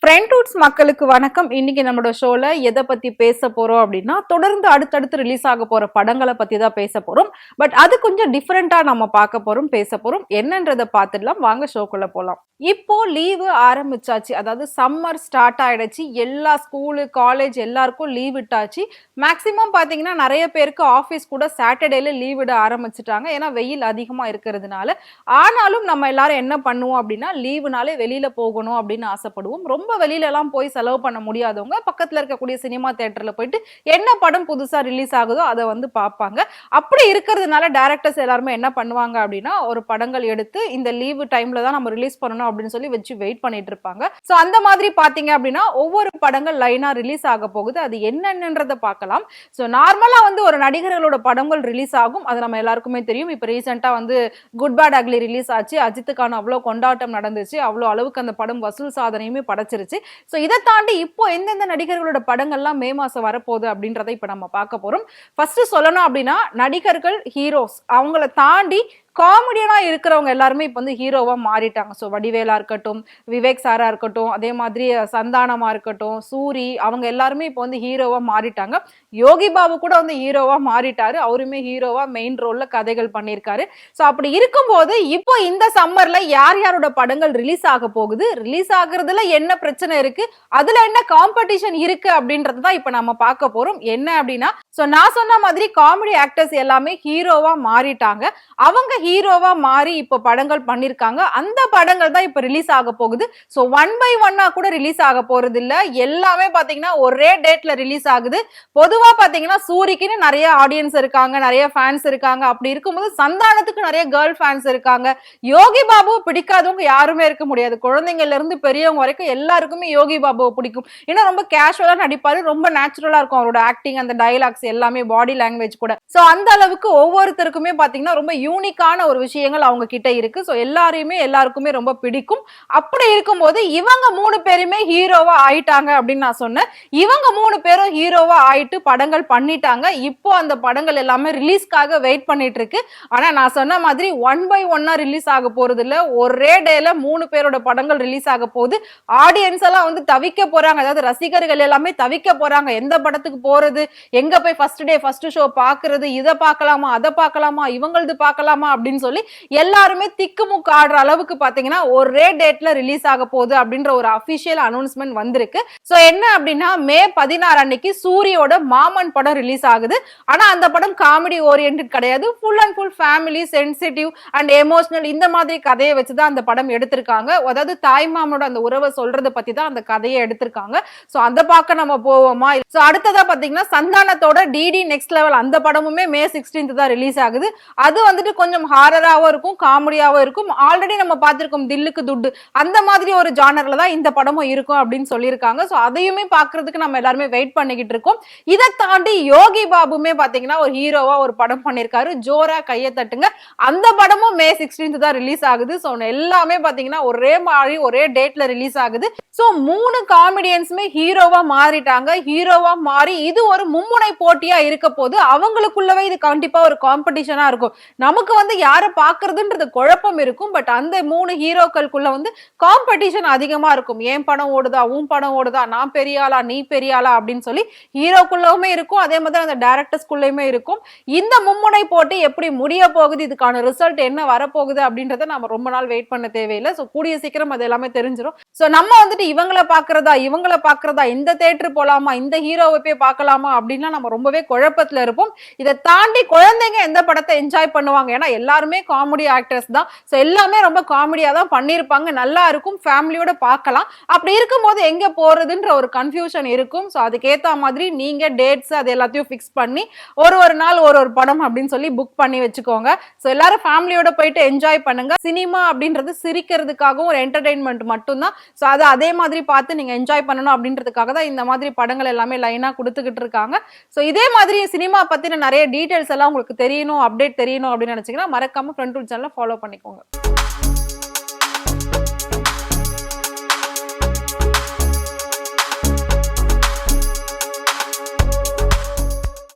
Friend roots மக்களுக்கு வணக்கம். இன்னைக்கு நம்மளோட ஷோல எதை பத்தி பேச போறோம் அப்படின்னா, தொடர்ந்து அடுத்தடுத்து ரிலீஸ் ஆக போற படங்களை பத்தி தான் பேச போறோம். பட் அது கொஞ்சம் டிஃபரெண்டா நம்ம பார்க்க போறோம், பேச போறோம். என்னன்றதை பார்த்துடலாம், வாங்க ஷோக்குள்ள போலாம். இப்போ லீவு ஆரம்பிச்சாச்சு, அதாவது சம்மர் ஸ்டார்ட் ஆயிடுச்சு. எல்லா ஸ்கூலு காலேஜ் எல்லாருக்கும் லீவ் விட்டாச்சு. மேக்சிமம் பாத்தீங்கன்னா நிறைய பேருக்கு ஆஃபீஸ் கூட சாட்டர்டேல லீவ் விட ஆரம்பிச்சுட்டாங்க, ஏன்னா வெயில் அதிகமா இருக்கிறதுனால. ஆனாலும் நம்ம எல்லாரும் என்ன பண்ணுவோம் அப்படின்னா, லீவுனாலே வெளியில போகணும் அப்படின்னு ஆசைப்படுவோம். ரொம்ப வெளியில எல்லாம் போய் செலவு பண்ண முடியாதவங்க பக்கத்துல இருக்கக்கூடிய சினிமா தியேட்டர்ல போயிட்டு என்ன படம் புதுசா ரிலீஸ் ஆகுதோ அதை வந்து பார்ப்பாங்க. அப்படி இருக்கிறதுனால டைரக்டர்ஸ் எல்லாருமே என்ன பண்ணுவாங்க அப்படின்னா, ஒரு படங்கள் எடுத்து இந்த லீவு டைம்ல தான் நம்ம ரிலீஸ் பண்ணணும் அப்படின்னு சொல்லி வச்சு வெயிட் பண்ணிட்டு இருப்பாங்க. சோ அந்த மாதிரி பாத்தீங்க அப்படின்னா ஒவ்வொரு படங்கள் லைனா ரிலீஸ் ஆக போகுது. அது என்னன்றத பார்க்கலாம். சோ நார்மலா வந்து ஒரு நடிகர்களோட படங்கள் ரிலீஸ் ஆகும், அது நம்ம எல்லாருக்குமே தெரியும். இப்ப ரீசெண்டா வந்து குட் பேட் அக்லி ரிலீஸ் ஆச்சு. அஜித்துக்கான அவ்வளவு கொண்டாட்டம் நடந்துச்சு, அவ்வளவு அளவுக்கு அந்த படம் வசூல் சாதனையுமே படைச்சிருச்சு. சோ இதை தாண்டி இப்போ எந்தெந்த நடிகர்களோட படங்கள்லாம் மே மாசம் வரப்போகுது அப்படின்றத இப்ப நம்ம பார்க்க போறோம். ஃபர்ஸ்ட் சொல்லணும் அப்படின்னா, நடிகர்கள் ஹீரோஸ் அவங்கள தாண்டி காமெடியனா இருக்கிறவங்க எல்லாருமே இப்ப வந்து ஹீரோவா மாறிட்டாங்க. ஸோ வடிவேலா இருக்கட்டும், விவேக் சாரா இருக்கட்டும், அதே மாதிரி சந்தானமா இருக்கட்டும், சூரி, அவங்க எல்லாருமே இப்போ வந்து ஹீரோவா மாறிட்டாங்க. யோகி பாபு கூட வந்து ஹீரோவா மாறிட்டாரு, அவருமே ஹீரோவா மெயின் ரோல்ல கதைகள் பண்ணியிருக்காரு. ஸோ அப்படி இருக்கும்போது இப்போ இந்த சம்மர்ல யார் யாரோட படங்கள் ரிலீஸ் ஆக போகுது, ரிலீஸ் ஆகுறதுல என்ன பிரச்சனை இருக்கு, அதுல என்ன காம்படிஷன் இருக்கு அப்படின்றது தான் இப்ப நம்ம பார்க்க போறோம். என்ன அப்படின்னா, ஸோ நான் சொன்ன மாதிரி காமெடி ஆக்டர்ஸ் எல்லாமே ஹீரோவா மாறிட்டாங்க. அவங்க ஹீரோவா மாறி இப்ப படங்கள் பண்ணிருக்காங்க. அந்த படங்கள் தான் இப்ப ரிலீஸ் ஆக போகுது. சோ ஒன் பை ஒன்னா கூட ரிலீஸ் ஆக போறது இல்ல, எல்லாமே பாத்தீங்கன்னா ஒரே டேட்ல ரிலீஸ் ஆகுது. பொதுவா பாத்தீங்கன்னா சூரிக்குன்னு நிறைய ஆடியன்ஸ் இருக்காங்க, நிறைய ஃபேன்ஸ் இருக்காங்க. அப்படி இருக்கும்போது சந்தானத்துக்கு நிறைய கேர்ள் ஃபேன்ஸ் இருக்காங்க. யோகி பாபு பிடிக்காதவங்க யாருமே இருக்க முடியாது. குழந்தைங்கள்ல இருந்து பெரியவங்க வரைக்கும் எல்லாருக்குமே யோகி பாபுவை பிடிக்கும். ஏன்னா ரொம்ப கேஷுவலா நடிப்பாரு, ரொம்ப நேச்சுரலா இருக்கும் அவரோட ஆக்டிங், அந்த டயலாக்ஸ் எல்லாமே, பாடி லாங்குவேஜ் கூட. சோ அந்த அளவுக்கு ஒவ்வொருத்தருக்குமே பாத்தீங்கன்னா ரொம்ப யூனிக்கான ஒரு விஷயங்கள் அவங்க கிட்ட இருக்கு. சோ எல்லாருக்குமே ரொம்ப பிடிக்கும். அப்படி இருக்கும்போது இவங்க 3 பேருமே ஹீரோவா ஆயிட்டாங்க அப்படின்னு நான் சொன்னேன். இவங்க 3 பேரும் ஹீரோவா ஆயிட்டு படங்கள் பண்ணிட்டாங்க. இப்போ அந்த படங்கள் எல்லாமே ரிலீஸ்க்காக வெயிட் பண்ணிட்டு இருக்கு. ஆனா நான் சொன்ன மாதிரி ஒன் பை ஒன்னா ரிலீஸ் ஆக போறது இல்ல, ஒரே டேல 3 பேரோட படங்கள் ரிலீஸ் ஆக போகுது. ஆடியன்ஸ் எல்லாம் வந்து தவிக்க போறாங்க, அதாவது ரசிகர்கள் எல்லாமே தவிக்க போறாங்க. எந்த படத்துக்கு போறது, எங்க போய் ஃபர்ஸ்ட் டே ஃபர்ஸ்ட் ஷோ பாக்குறது, இதை பார்க்கலாமா அதை பார்க்கலாமா, இவங்களது பார்க்கலாமா அப்படின்னு சொல்லி எல்லாருமே திக்குமுக்கு ஆடுற அளவுக்கு பாத்தீங்கன்னா ஒரே டேட்ல ரிலீஸ் ஆக போகுது அப்படின்ற ஒரு அபிஷியல் அனௌன்ஸ்மெண்ட் வந்திருக்கு. சோ என்ன அப்படின்னா, மே 16 அன்னைக்கு சூரியோட மாமன் படம் ரிலீஸ் ஆகுது. ஆனா அந்த படம் காமெடி ஓரியன்டட் கிடையாது, full and full family sensitive and emotional, இந்த மாதிரி கதையை வச்சுதான் அந்த படம் எடுத்திருக்காங்க. அதாவது தாய் மாமனோட அந்த உறவை சொல்றதை பத்தி தான் அந்த கதையை எடுத்திருக்காங்க. சோ அந்த பார்க்க நம்ம போவோமா? சோ அடுத்ததா பாத்தீங்கன்னா சந்தானத்தோட டிடி நெக்ஸ்ட் லெவல், அந்த படமுமே மே 16 தான் ரிலீஸ் ஆகுது. அது வந்துட்டு கொஞ்சம் ஹாரராவும் இருக்கும், காமெடியாவும் இருக்கும். ஆல்ரெடி நம்ம பார்த்திருக்கோம் தில்லுக்கு துட்டு, அந்த மாதிரி ஒரு ஜானர்ல தான் இந்த படமும் இருக்கும் அப்படின்னு சொல்லியிருக்காங்க. சோ அதையுமே பாக்குறதுக்கு நம்ம எல்லாருமே வெயிட் பண்ணிக்கிட்டு இருக்கோம். இதை தாண்டி யோகி பாபுமே பாத்தீங்கன்னா ஒரு ஹீரோவா ஒரு படம் பண்ணிருக்காரு, ஜோரா கையை தட்டுங்க. அந்த படமும் மே 16 தான் ரிலீஸ் ஆகுது. சோ எல்லாமே பாத்தீங்கன்னா ஒரே மாதிரி ஒரே டேட்ல ரிலீஸ் ஆகுது. சோ 3 காமெடியன்ஸுமே ஹீரோவா மாறிட்டாங்க. ஹீரோவா மாறி இது ஒரு மும்முனை போட்டியா இருக்க போது, அவங்களுக்குள்ளவே இது கண்டிப்பா ஒரு காம்படிஷனா இருக்கும். நமக்கு வந்து யார பாக்குறதுன்றது குழப்பம் இருக்கும். பட் அந்த 3 ஹீரோக்களுக்குள்ள வந்து காம்படிஷன் அதிகமா இருக்கும். ஏன் படம் ஓடுதா, உன் படம் ஓடுதா, நான் பெரியாளா நீ பெரியாளா அப்படின்னு சொல்லி ஹீரோக்குள்ளவுமே இருக்கும், அதே மாதிரி அந்த டைரக்டர்ஸ்குள்ளயுமே இருக்கும். இந்த மும்முனை போட்டி எப்படி முடிய போகுது, இதுக்கான ரிசல்ட் என்ன வரப்போகுது அப்படின்றத நம்ம ரொம்ப நாள் வெயிட் பண்ண தேவையில்லை. சோ கூடிய சீக்கிரம் அது எல்லாமே தெரிஞ்சிடும். சோ நம்ம வந்துட்டு இவங்களை பாக்குறதா, இந்த தியேட்டர் போலாமா, இந்த ஹீரோவை போய் பார்க்கலாமா அப்படின்னா நம்ம ரொம்பவே குழப்பத்துல இருப்போம். இதை தாண்டி குழந்தைங்க எந்த படத்தை என்ஜாய் பண்ணுவாங்க, ஏன்னா எல்லாருமே காமெடி ஆக்டர்ஸ் தான். சோ எல்லாமே ரொம்ப காமெடியா தான் பண்ணிருப்பாங்க, நல்லா இருக்கும், ஃபேமிலியோட பார்க்கலாம். அப்படி இருக்கும்போது எங்க போறதுன்ற ஒரு கன்ஃபியூஷன் இருக்கும். சோ அதுக்கேத்த மாதிரி நீங்க டேட்ஸ் அது எல்லாத்தையும் ஃபிக்ஸ் பண்ணி ஒரு நாள் ஒரு படம் அப்படின்னு சொல்லி புக் பண்ணி வச்சுக்கோங்க. சோ எல்லாரும் ஃபேமிலியோட போயிட்டு என்ஜாய் பண்ணுங்க. சினிமா அப்படின்றது சிரிக்கிறதுக்காகவும் ஒரு என்டர்டைன்மெண்ட் மட்டும்தான். சோ அது அதே மாதிரி பார்த்து நீங்க என்ஜாய் பண்ணணும் அப்படின்றதுக்காக தான் இந்த மாதிரி படங்கள் எல்லாமே லைனா கொடுத்துக்கிட்டு இருக்காங்க. சோ இதே மாதிரி சினிமா பத்தின நிறைய டீடைல்ஸ் எல்லாம் உங்களுக்கு தெரியணும், அப்டேட் தெரியணும் அப்படின்னு நினைச்சீங்கன்னா மறக்காம ஃப்ரெண்ட் ரூட் சேனலை ஃபாலோ பண்ணிக்கோங்க.